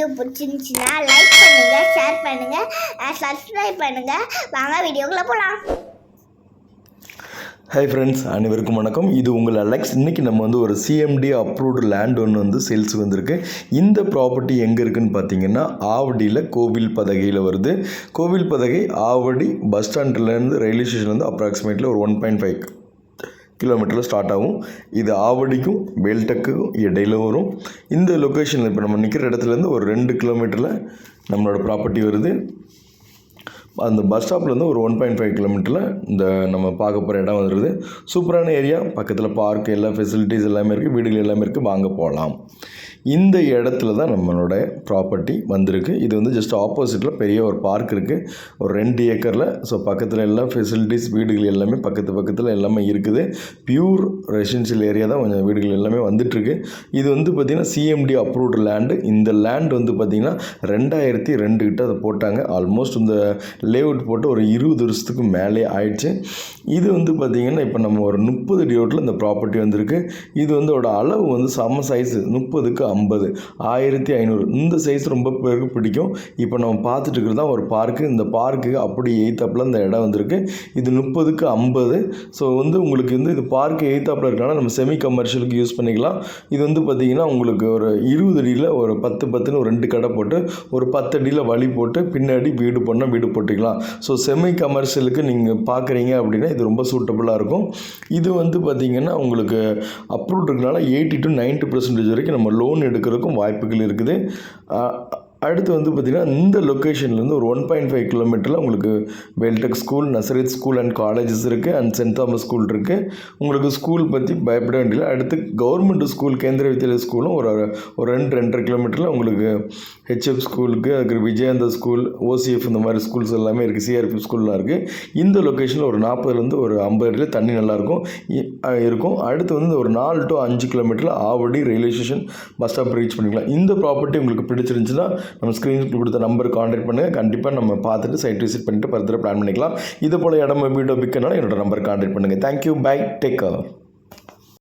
Video பிடிச்சிருந்துச்சுன்னா like பண்ணுங்கள், share பண்ணுங்கள், சப்ஸ்கிரைப் பண்ணுங்கள். வாங்க வீடியோக்குள்ளே போகலாம். ஹாய் ஃப்ரெண்ட்ஸ், அனைவருக்கும் வணக்கம். இது உங்கள் அலெக்ஸ். இன்றைக்கி நம்ம ஒரு சிஎம்டி அப்ரூவ்டு லேண்ட் ஒன்று சேல்ஸுக்கு வந்திருக்கு. இந்த ப்ராப்பர்ட்டி எங்கே இருக்குதுன்னு பார்த்தீங்கன்னா ஆவடியில் கோவில் பதகையில் வருது. கோவில் பதகை ஆவடி பஸ் ஸ்டாண்ட்லேருந்து ரயில்வே ஸ்டேஷன்லேருந்து அப்ராக்சிமேட்லி ஒரு 1.5 கிலோமீட்டரில் ஸ்டார்ட் ஆகும். இது ஆவடிக்கும் வேல்டெக்குக்கும் இடையில வரும். இந்த லொக்கேஷனில் இப்போ நம்ம நிற்கிற இடத்துலேருந்து ஒரு 2 கிலோமீட்டரில் நம்மளோட ப்ராப்பர்ட்டி வருது. அந்த பஸ் ஸ்டாப்லேருந்து ஒரு 1.5 கிலோமீட்டரில் இந்த நம்ம பார்க்க போகிற இடம் வந்துடுது. சூப்பரான ஏரியா, பக்கத்தில் பார்க், எல்லா ஃபெசிலிட்டிஸ் எல்லாமே இருக்குது, வீடுகள் எல்லாமே இருக்குது. வாங்க போகலாம். இந்த இடத்துல தான் நம்மளோட ப்ராப்பர்ட்டி வந்திருக்கு. இது ஜஸ்ட் ஆப்போசிட்டில் பெரிய ஒரு பார்க் இருக்குது, ஒரு 2 ஏக்கரில். ஸோ பக்கத்தில் எல்லா ஃபெசிலிட்டிஸ், வீடுகள் எல்லாமே பக்கத்தில் எல்லாமே இருக்குது. பியூர் ரெசிடென்ஷியல் ஏரியா தான், கொஞ்சம் வீடுகள் எல்லாமே வந்துட்டுருக்கு. இது பார்த்திங்கன்னா சிஎம்டி அப்ரூவ்டு லேண்டு. இந்த லேண்ட் பார்த்திங்கன்னா 2002 கிட்ட அதை போட்டாங்க. ஆல்மோஸ்ட் இந்த லேஅவுட் போட்டு ஒரு 20 வருஷத்துக்கு மேலே ஆயிடுச்சு. இது பார்த்திங்கன்னா இப்போ நம்ம ஒரு 30 அடி ரோட்டில் இந்த ப்ராப்பர்ட்டி வந்திருக்கு. இது அதோட அளவு செம்ம சைஸு, 30க்கு 50, 1500. இந்த சைஸ் ரொம்ப பேருக்கு பிடிக்கும். இப்போ நம்ம பார்த்துட்டு இருக்கிறது தான் ஒரு பார்க்கு. இந்த பார்க்கு அப்படி எய்த்தாப்பில் இந்த இடம் வந்திருக்கு. இது 30க்கு 50. ஸோ உங்களுக்கு இது பார்க்கு எய்த்தாப்பில் இருக்கனால நம்ம செமி கமர்ஷியலுக்கு யூஸ் பண்ணிக்கலாம். இது பார்த்திங்கன்னா உங்களுக்கு ஒரு 20 அடியில் ஒரு 10-10ன்னு ஒரு 2 கடை போட்டு ஒரு 10 அடியில் வழி போட்டு பின்னாடி வீடு போட்டால் வீடு போட்டுக்கலாம். ஸோ செமி கமர்ஷியலுக்கு நீங்கள் பார்க்குறீங்க அப்படின்னா இது ரொம்ப சூட்டபுளாக இருக்கும். இது பார்த்திங்கன்னா உங்களுக்கு அப்ரூவ்ட் இருக்கனால 80 to 90% வரைக்கும் நம்ம லோன் எடுக்கிறதுக்கும் வாய்ப்புகள் இருக்குது. அடுத்து பார்த்திங்கன்னா இந்த லொக்கேஷன்லேருந்து ஒரு 1.5 கிலோமீட்டரில் உங்களுக்கு Vel Tech school, Nazareth school and colleges இருக்குது, அண்ட் சென்ட் தாமஸ் ஸ்கூல் இருக்குது. உங்களுக்கு ஸ்கூல் பற்றி பயப்பட வேண்டியதில்லை. அடுத்து கவர்மெண்ட் ஸ்கூல், கேந்திர வித்யாலயா ஸ்கூலும் ஒரு 2-2.5 கிலோமீட்டரில் உங்களுக்கு ஹெச்எஃப் ஸ்கூலுக்கு, அதுக்கு விஜயந்த ஸ்கூல், ஓசிஎஃப், இந்த மாதிரி ஸ்கூல்ஸ் எல்லாமே இருக்குது. சிஆர்பி ஸ்கூல்லாம் இருக்குது. இந்த லொக்கேஷனில் ஒரு 40லேருந்து ஒரு 50 அடியில் தண்ணி நல்லாயிருக்கும் இருக்கும். அடுத்து ஒரு 4 to 5 கிலோமீட்டரில் Avadi railway station bus stop reach பண்ணிக்கலாம். இந்த ப்ராப்பர்ட்டி உங்களுக்கு பிடிச்சிருந்துச்சுன்னா நம்ம ஸ்க்ரீனுக்கு கொடுத்த நம்பர் கான்டாக்ட் பண்ணுங்கள். கண்டிப்பாக நம்ம பார்த்துட்டு சைட் விசிட் பண்ணிட்டு ஃபர்தராக பிளான் பண்ணிக்கலாம். இது போல் இடம் வீடியோ பிக்கனால என்னோட நம்பர் கான்டாக்ட் பண்ணுங்கள். Thank you, bye, take care.